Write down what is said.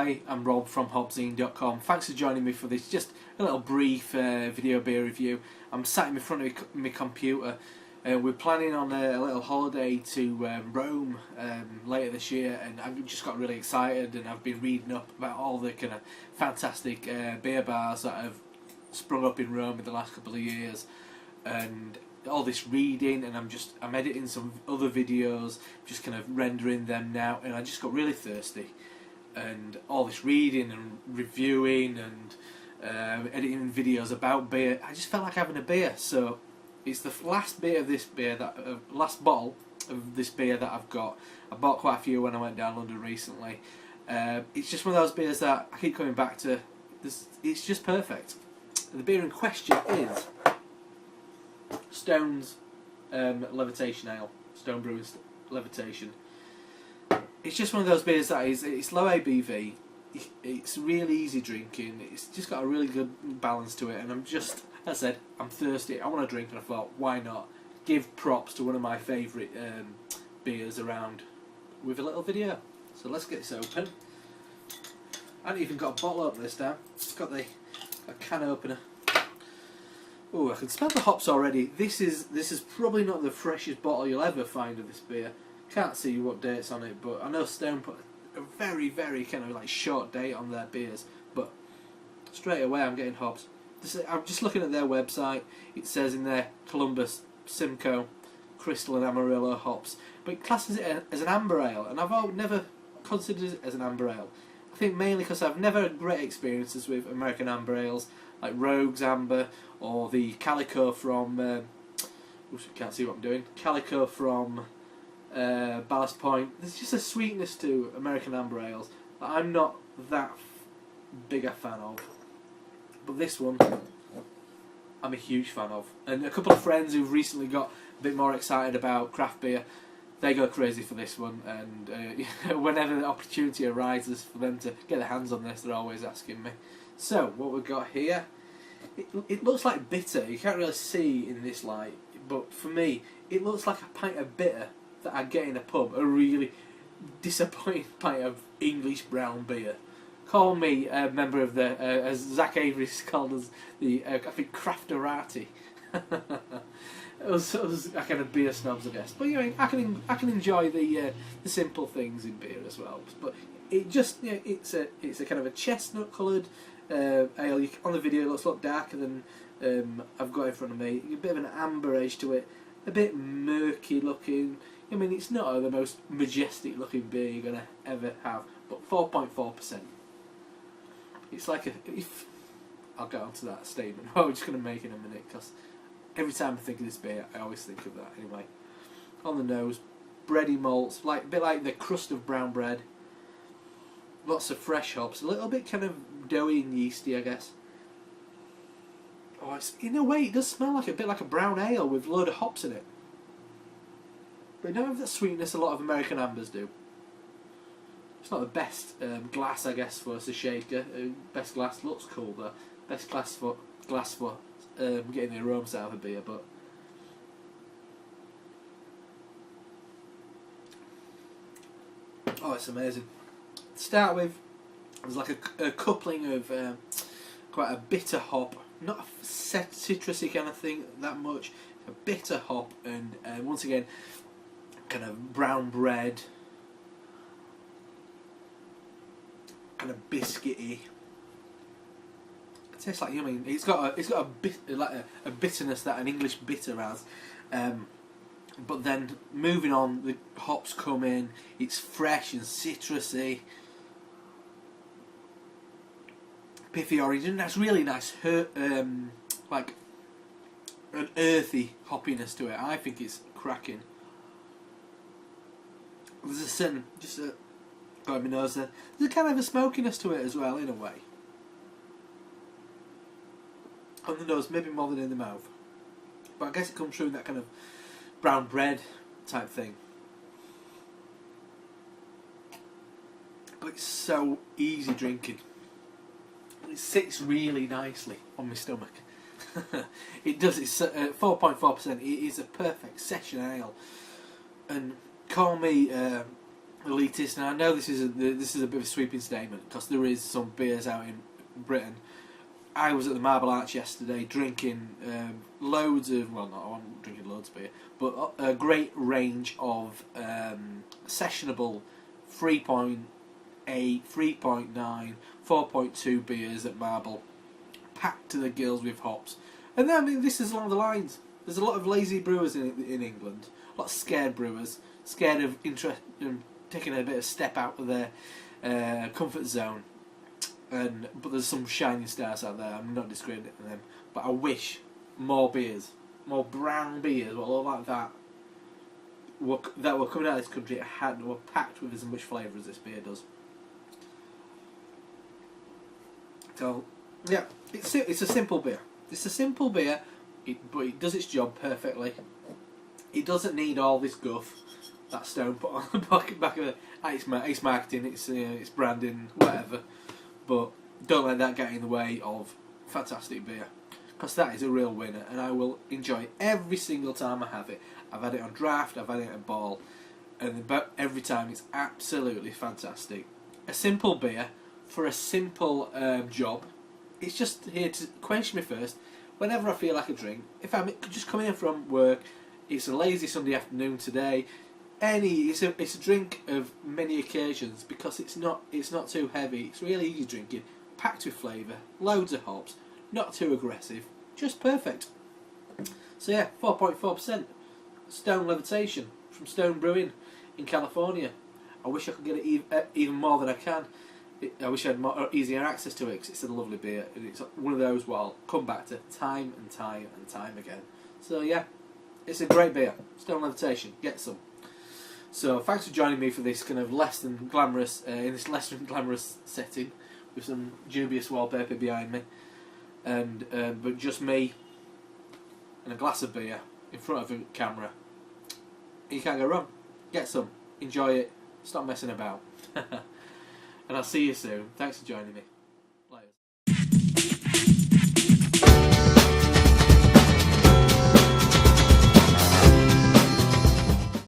Hi, I'm Rob from HopZine.com. Thanks for joining me for this just a little brief video beer review. I'm sat in front of my computer. We're planning on a little holiday to Rome later this year, and I've just got really excited, and I've been reading up about all the kind of fantastic beer bars that have sprung up in Rome in the last couple of years, and all this reading, and I'm editing some other videos, just kind of rendering them now, and I just got really thirsty. And all this reading and reviewing and editing videos about beer, I just felt like having a beer. So it's the last beer of this beer, last bottle of this beer that I've got. I bought quite a few when I went down London recently. It's just one of those beers that I keep coming back to. It's just perfect. The beer in question is Stone's Levitation Ale. Stone Brewing Levitation. It's just one of those beers that it's low ABV, it's really easy drinking, it's just got a really good balance to it, and as I said, I'm thirsty, I want a drink, and I thought, why not give props to one of my favourite beers around with a little video. So let's get this open. I haven't even got a bottle opener this time, it's got a can opener. Oh, I can smell the hops already. This is probably not the freshest bottle you'll ever find of this beer. Can't see what dates on it, but I know Stone put a very, very kind of like short date on their beers. But straight away, I'm getting hops. I'm just looking at their website. It says in there Columbus, Simcoe, Crystal, and Amarillo hops, but it classes it as an amber ale, and I've never considered it as an amber ale. I think mainly because I've never had great experiences with American amber ales like Rogue's Amber or the Calico from. Can't see what I'm doing. Calico from. Ballast Point. There's just a sweetness to American amber ales that I'm not that big a fan of, but this one I'm a huge fan of. And a couple of friends who've recently got a bit more excited about craft beer, they go crazy for this one, and whenever the opportunity arises for them to get their hands on this, they're always asking me. So what we've got here, it looks like bitter. You can't really see in this light, but for me it looks like a pint of bitter that I get in a pub, a really disappointing pint of English brown beer. Call me a member of the, as Zach Avery's called us, the I think crafterati. It was a kind of beer snobs, I guess. But you know, I can enjoy the simple things in beer as well. But it just it's a kind of a chestnut coloured ale. On the video, it looks a lot darker than I've got in front of me. A bit of an amber edge to it, a bit murky looking. I mean, it's not the most majestic looking beer you're going to ever have, but 4.4%. It's like I'll get onto that statement. I'm just going to make it in a minute, because every time I think of this beer, I always think of that anyway. On the nose, bready malts, a bit like the crust of brown bread. Lots of fresh hops, a little bit kind of doughy and yeasty, I guess. Oh, in a way, it does smell like a bit like a brown ale with a load of hops in it. But you don't have that sweetness a lot of American ambers do. It's not the best glass, I guess, for us, a shaker. Best glass looks cool though. Best glass for getting the aromas out of a beer, but oh, it's amazing. To start with, there's like a coupling of quite a bitter hop, not a citrusy kind of thing that much. A bitter hop, and once again, kind of brown bread, kind of biscuity. It tastes like, it's got a bit like a bitterness that an English bitter has. But then moving on, the hops come in. It's fresh and citrusy, piffy orange, and that's really nice. Like an earthy hoppiness to it. I think it's cracking. There's a certain, got my nose there. There's a kind of a smokiness to it as well, in a way. On the nose, maybe more than in the mouth. But I guess it comes through in that kind of brown bread type thing. But it's so easy drinking. It sits really nicely on my stomach. It does. It's 4.4%. It is a perfect session ale. And call me elitist, and I know this is a bit of a sweeping statement because there is some beers out in Britain. I was at the Marble Arch yesterday drinking loads of, well, not I wasn't drinking loads of beer, but a great range of sessionable 3.8, 3.9, 4.2 beers at Marble, packed to the gills with hops. And then, I mean, this is along the lines. There's a lot of lazy brewers in England, a lot of scared brewers, scared of taking a bit of step out of their comfort zone. But there's some shining stars out there. I'm not discrediting them, but I wish more beers, more brown beers, all like that, were coming out of this country were packed with as much flavour as this beer does. So yeah, it's a simple beer. It's a simple beer, but it does its job perfectly. It doesn't need all this guff that Stone put on the back of it. It's marketing, it's branding, whatever. But don't let that get in the way of fantastic beer, because that is a real winner, and I will enjoy it every single time I have it. I've had it on draft, I've had it at ball, and every time it's absolutely fantastic. A simple beer for a simple job. It's just here to quench me thirst whenever I feel like a drink. If I'm just coming in from work, it's a lazy Sunday afternoon today. It's a drink of many occasions because it's not too heavy. It's really easy drinking, packed with flavour, loads of hops, not too aggressive, just perfect. So yeah, 4.4% Stone Levitation from Stone Brewing in California. I wish I could get it even more than I can. I wish I had easier access to it because it's a lovely beer, and it's one of those I'll come back to time and time and time again. So yeah, it's a great beer. Stone Levitation, get some. So thanks for joining me for this kind of less than glamorous setting with some dubious wallpaper behind me, and but just me and a glass of beer in front of a camera. You can't go wrong. Get some, enjoy it, stop messing about, and I'll see you soon. Thanks for joining me.